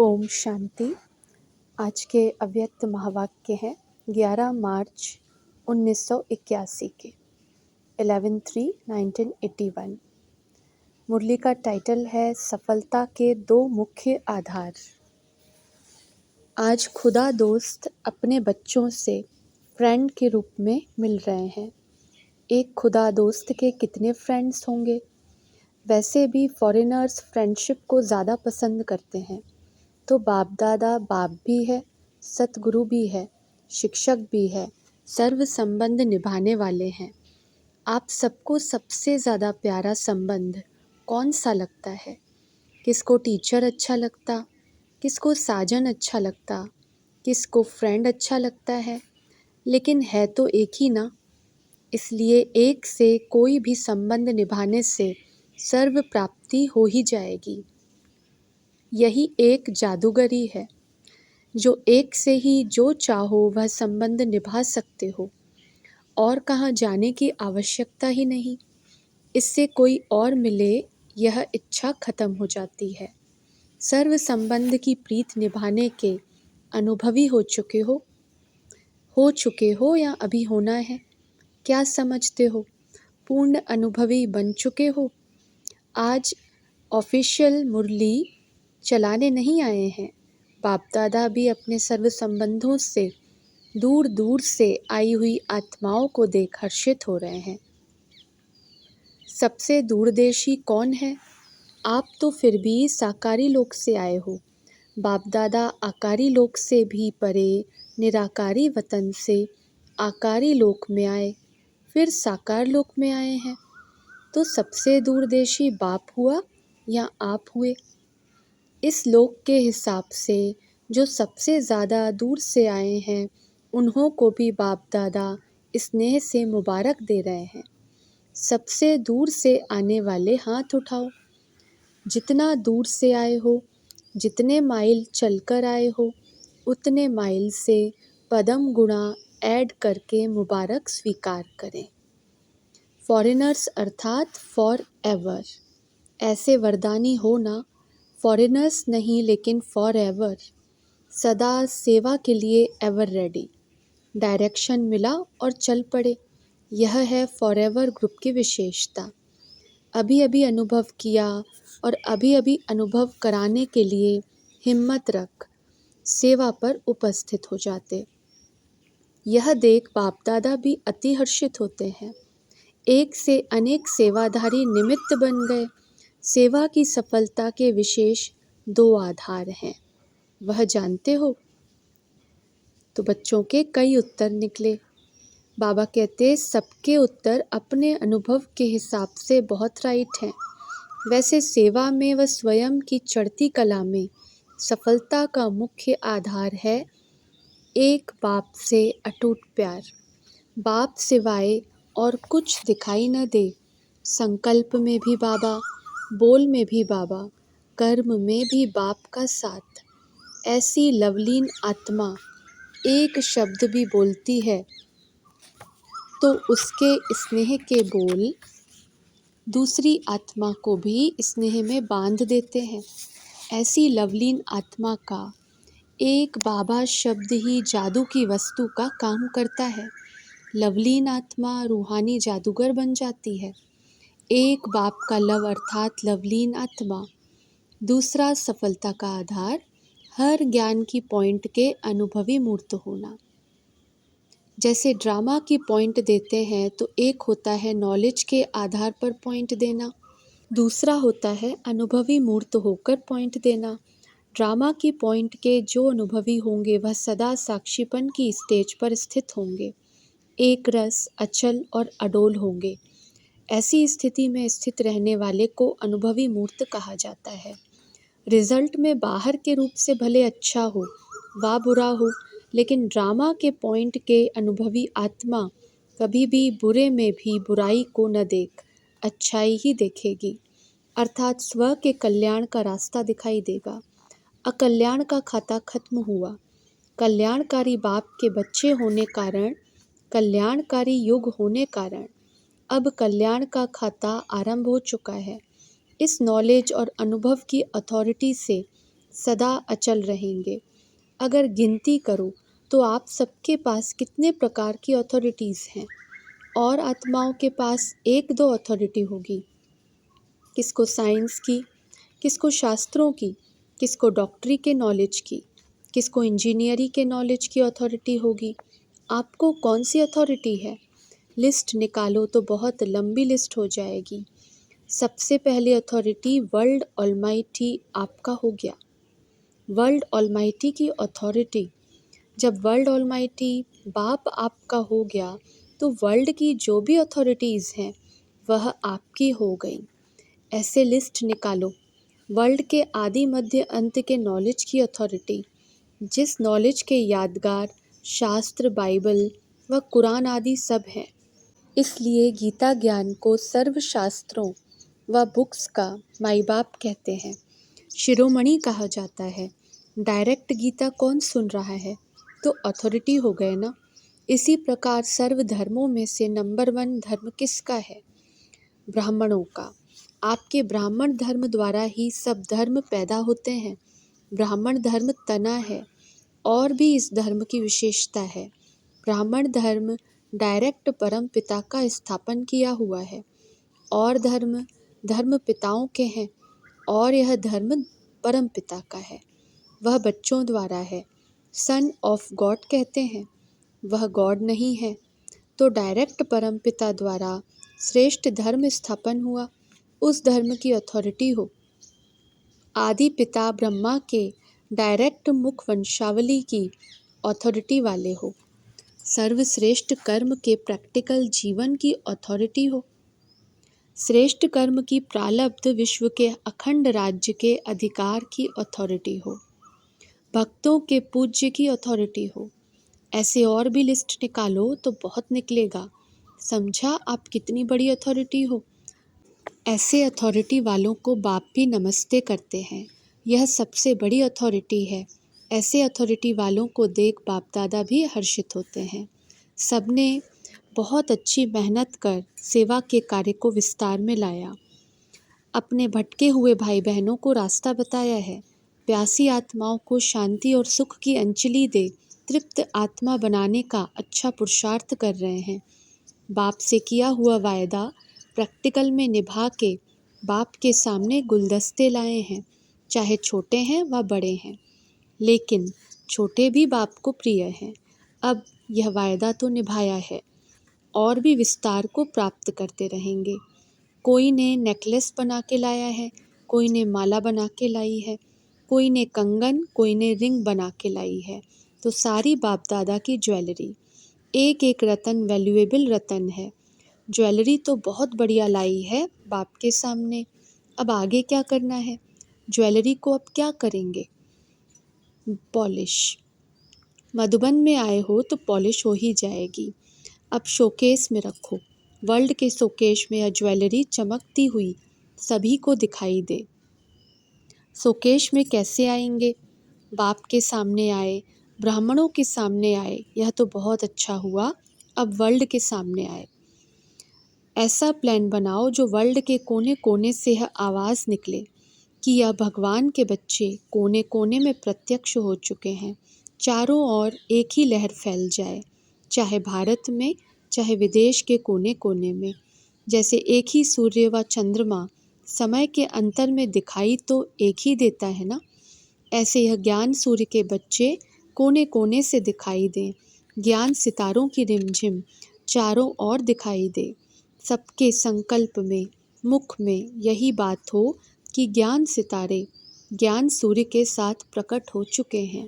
ओम शांति। आज के अव्यक्त महावाक्य हैं 11 मार्च 1981 के 11/3/1981। मुरली का टाइटल है सफलता के दो मुख्य आधार। आज खुदा दोस्त अपने बच्चों से फ्रेंड के रूप में मिल रहे हैं। एक खुदा दोस्त के कितने फ्रेंड्स होंगे? वैसे भी फॉरेनर्स फ्रेंडशिप को ज़्यादा पसंद करते हैं। तो बाप दादा बाप भी है, सतगुरु भी है, शिक्षक भी है, सर्व संबंध निभाने वाले हैं। आप सबको सबसे ज़्यादा प्यारा संबंध कौन सा लगता है? किसको टीचर अच्छा लगता, किसको साजन अच्छा लगता, किसको फ्रेंड अच्छा लगता है? लेकिन है तो एक ही ना। इसलिए एक से कोई भी संबंध निभाने से सर्व प्राप्ति हो ही जाएगी। यही एक जादूगरी है जो एक से ही जो चाहो वह संबंध निभा सकते हो और कहाँ जाने की आवश्यकता ही नहीं। इससे कोई और मिले यह इच्छा खत्म हो जाती है। सर्व संबंध की प्रीत निभाने के अनुभवी हो चुके हो या अभी होना है? क्या समझते हो? पूर्ण अनुभवी बन चुके हो? आज ऑफिशियल मुरली चलाने नहीं आए हैं। बाप दादा भी अपने सर्व संबंधों से दूर दूर से आई हुई आत्माओं को देख हर्षित हो रहे हैं। सबसे दूरदेशी कौन है? आप तो फिर भी साकारी लोक से आए हो। बाप दादा आकारी लोक से भी परे निराकारी वतन से आकारी लोक में आए, फिर साकार लोक में आए हैं। तो सबसे दूरदेशी बाप हुआ या आप हुए? इस लोक के हिसाब से जो सबसे ज़्यादा दूर से आए हैं उन्हों को भी बाप दादा स्नेह से मुबारक दे रहे हैं। सबसे दूर से आने वाले हाथ उठाओ। जितना दूर से आए हो, जितने माइल चलकर आए हो, उतने माइल से पदम गुणा ऐड करके मुबारक स्वीकार करें। फॉरेनर्स अर्थात फॉर एवर। ऐसे वरदानी हो ना, फॉरेनर्स नहीं लेकिन फॉर एवर। सदा सेवा के लिए एवर रेडी। डायरेक्शन मिला और चल पड़े। यह है फॉरएवर ग्रुप की विशेषता। अभी अभी अनुभव किया और अभी अभी अनुभव कराने के लिए हिम्मत रख सेवा पर उपस्थित हो जाते। यह देख बाप दादा भी अति हर्षित होते हैं। एक से अनेक सेवाधारी निमित्त बन गए। सेवा की सफलता के विशेष दो आधार हैं। वह जानते हो? तो बच्चों के कई उत्तर निकले। बाबा कहते सबके उत्तर अपने अनुभव के हिसाब से बहुत राइट हैं। वैसे सेवा में व स्वयं की चढ़ती कला में सफलता का मुख्य आधार है एक बाप से अटूट प्यार। बाप सिवाय और कुछ दिखाई न दे। संकल्प में भी बाबा, बोल में भी बाबा, कर्म में भी बाप का साथ। ऐसी लवलीन आत्मा एक शब्द भी बोलती है तो उसके स्नेह के बोल दूसरी आत्मा को भी स्नेह में बांध देते हैं। ऐसी लवलीन आत्मा का एक बाबा शब्द ही जादू की वस्तु का काम करता है। लवलीन आत्मा रूहानी जादूगर बन जाती है। एक बाप का लव अर्थात लवलीन आत्मा। दूसरा सफलता का आधार हर ज्ञान की पॉइंट के अनुभवी मूर्त होना। जैसे ड्रामा की पॉइंट देते हैं तो एक होता है नॉलेज के आधार पर पॉइंट देना, दूसरा होता है अनुभवी मूर्त होकर पॉइंट देना। ड्रामा की पॉइंट के जो अनुभवी होंगे वह सदा साक्षीपन की स्टेज पर स्थित होंगे, एक रस अचल और अडोल होंगे। ऐसी स्थिति में स्थित रहने वाले को अनुभवी मूर्त कहा जाता है। रिजल्ट में बाहर के रूप से भले अच्छा हो व बुरा हो, लेकिन ड्रामा के पॉइंट के अनुभवी आत्मा कभी भी बुरे में भी बुराई को न देख अच्छाई ही देखेगी, अर्थात स्व के कल्याण का रास्ता दिखाई देगा। अकल्याण का खाता खत्म हुआ। कल्याणकारी बाप के बच्चे होने कारण, कल्याणकारी युग होने कारण अब कल्याण का खाता आरंभ हो चुका है। इस नॉलेज और अनुभव की अथॉरिटी से सदा अचल रहेंगे। अगर गिनती करो तो आप सबके पास कितने प्रकार की अथॉरिटीज़ हैं, और आत्माओं के पास एक दो अथॉरिटी होगी। किसको साइंस की, किसको शास्त्रों की, किसको डॉक्टरी के नॉलेज की, किसको इंजीनियरिंग के नॉलेज की अथॉरिटी होगी। आपको कौन सी अथॉरिटी है? लिस्ट निकालो तो बहुत लंबी लिस्ट हो जाएगी। सबसे पहले अथॉरिटी वर्ल्ड ऑलमाइटी आपका हो गया। वर्ल्ड ऑलमाइटी की अथॉरिटी, जब वर्ल्ड ऑलमाइटी बाप आपका हो गया तो वर्ल्ड की जो भी अथॉरिटीज़ हैं वह आपकी हो गई। ऐसे लिस्ट निकालो। वर्ल्ड के आदि मध्य अंत के नॉलेज की अथॉरिटी, जिस नॉलेज के यादगार शास्त्र, बाइबल व कुरान आदि सब हैं। इसलिए गीता ज्ञान को सर्व शास्त्रों व बुक्स का माई बाप कहते हैं, शिरोमणि कहा जाता है। डायरेक्ट गीता कौन सुन रहा है? तो अथॉरिटी हो गए ना। इसी प्रकार सर्व धर्मों में से नंबर 1 धर्म किसका है? ब्राह्मणों का। आपके ब्राह्मण धर्म द्वारा ही सब धर्म पैदा होते हैं। ब्राह्मण धर्म तना है, और भी इस धर्म की विशेषता है। ब्राह्मण धर्म डायरेक्ट परम पिता का स्थापन किया हुआ है, और धर्म धर्म पिताओं के हैं, और यह धर्म परम पिता का है। वह बच्चों द्वारा है। सन ऑफ गॉड कहते हैं, वह गॉड नहीं है। तो डायरेक्ट परम पिता द्वारा श्रेष्ठ धर्म स्थापन हुआ, उस धर्म की अथॉरिटी हो। आदि पिता ब्रह्मा के डायरेक्ट मुख वंशावली की अथॉरिटी वाले हो। सर्वश्रेष्ठ कर्म के प्रैक्टिकल जीवन की अथॉरिटी हो। श्रेष्ठ कर्म की प्रारब्ध विश्व के अखंड राज्य के अधिकार की अथॉरिटी हो। भक्तों के पूज्य की अथॉरिटी हो। ऐसे और भी लिस्ट निकालो तो बहुत निकलेगा। समझा आप कितनी बड़ी अथॉरिटी हो? ऐसे अथॉरिटी वालों को बाप भी नमस्ते करते हैं। यह सबसे बड़ी अथॉरिटी है। ऐसे अथॉरिटी वालों को देख बाप दादा भी हर्षित होते हैं। सबने बहुत अच्छी मेहनत कर सेवा के कार्य को विस्तार में लाया। अपने भटके हुए भाई बहनों को रास्ता बताया है। प्यासी आत्माओं को शांति और सुख की अंजलि दे तृप्त आत्मा बनाने का अच्छा पुरुषार्थ कर रहे हैं। बाप से किया हुआ वायदा प्रैक्टिकल में निभा के बाप के सामने गुलदस्ते लाए हैं, चाहे छोटे हैं व बड़े हैं, लेकिन छोटे भी बाप को प्रिय हैं। अब यह वायदा तो निभाया है, और भी विस्तार को प्राप्त करते रहेंगे। कोई ने नेकलेस बना के लाया है, कोई ने माला बना के लाई है, कोई ने कंगन, कोई ने रिंग बना के लाई है। तो सारी बाप दादा की ज्वेलरी, एक एक रतन वैल्यूएबल रतन है। ज्वेलरी तो बहुत बढ़िया लाई है बाप के सामने। अब आगे क्या करना है? ज्वेलरी को अब क्या करेंगे? पॉलिश। मधुबन में आए हो तो पॉलिश हो ही जाएगी। अब शोकेस में रखो। वर्ल्ड के शोकेस में यह ज्वेलरी चमकती हुई सभी को दिखाई दे। शोकेस में कैसे आएंगे? बाप के सामने आए, ब्राह्मणों के सामने आए, यह तो बहुत अच्छा हुआ। अब वर्ल्ड के सामने आए। ऐसा प्लान बनाओ जो वर्ल्ड के कोने कोने से यह आवाज़ निकले कि यह भगवान के बच्चे कोने कोने में प्रत्यक्ष हो चुके हैं। चारों ओर एक ही लहर फैल जाए, चाहे भारत में, चाहे विदेश के कोने कोने में। जैसे एक ही सूर्य व चंद्रमा समय के अंतर में दिखाई तो एक ही देता है ना, ऐसे यह ज्ञान सूर्य के बच्चे कोने कोने से दिखाई दें। ज्ञान सितारों की रिमझिम चारों ओर दिखाई दे। सबके संकल्प में, मुख में यही बात हो कि ज्ञान सितारे ज्ञान सूर्य के साथ प्रकट हो चुके हैं।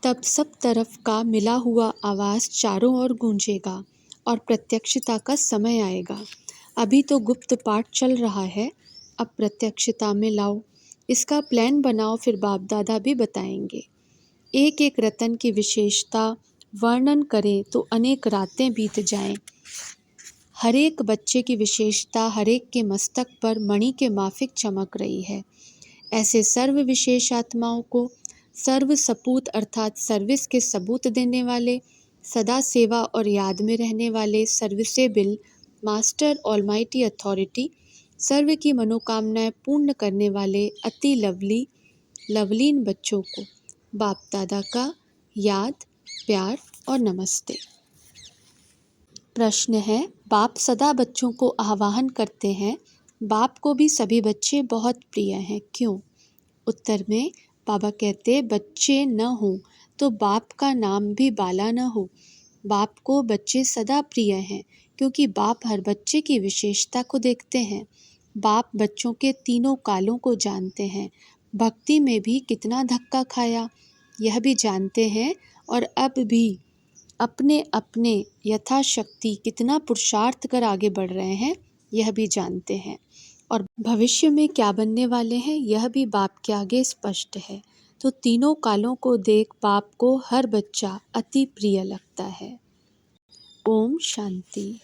तब सब तरफ का मिला हुआ आवाज़ चारों ओर गूंजेगा और प्रत्यक्षता का समय आएगा। अभी तो गुप्त पाठ चल रहा है, अब प्रत्यक्षता में लाओ। इसका प्लान बनाओ, फिर बाप दादा भी बताएंगे। एक एक रतन की विशेषता वर्णन करें तो अनेक रातें बीत जाएं। हर एक बच्चे की विशेषता हर एक के मस्तक पर मणि के माफिक चमक रही है। ऐसे सर्व विशेष आत्माओं को सर्व सपूत अर्थात सर्विस के सबूत देने वाले, सदा सेवा और याद में रहने वाले सर्विसेबल मास्टर ऑलमाइटी अथॉरिटी, सर्व की मनोकामनाएं पूर्ण करने वाले अति लवली लवलीन बच्चों को बाप दादा का याद, प्यार और नमस्ते। प्रश्न है, बाप सदा बच्चों को आह्वान करते हैं, बाप को भी सभी बच्चे बहुत प्रिय हैं, क्यों? उत्तर में बाबा कहते, बच्चे न हो तो बाप का नाम भी बाला न हो। बाप को बच्चे सदा प्रिय हैं क्योंकि बाप हर बच्चे की विशेषता को देखते हैं। बाप बच्चों के तीनों कालों को जानते हैं, भक्ति में भी कितना धक्का खाया यह भी जानते हैं, और अब भी अपने अपने यथाशक्ति कितना पुरुषार्थ कर आगे बढ़ रहे हैं यह भी जानते हैं, और भविष्य में क्या बनने वाले हैं यह भी बाप के आगे स्पष्ट है। तो तीनों कालों को देख बाप को हर बच्चा अति प्रिय लगता है। ओम शांति।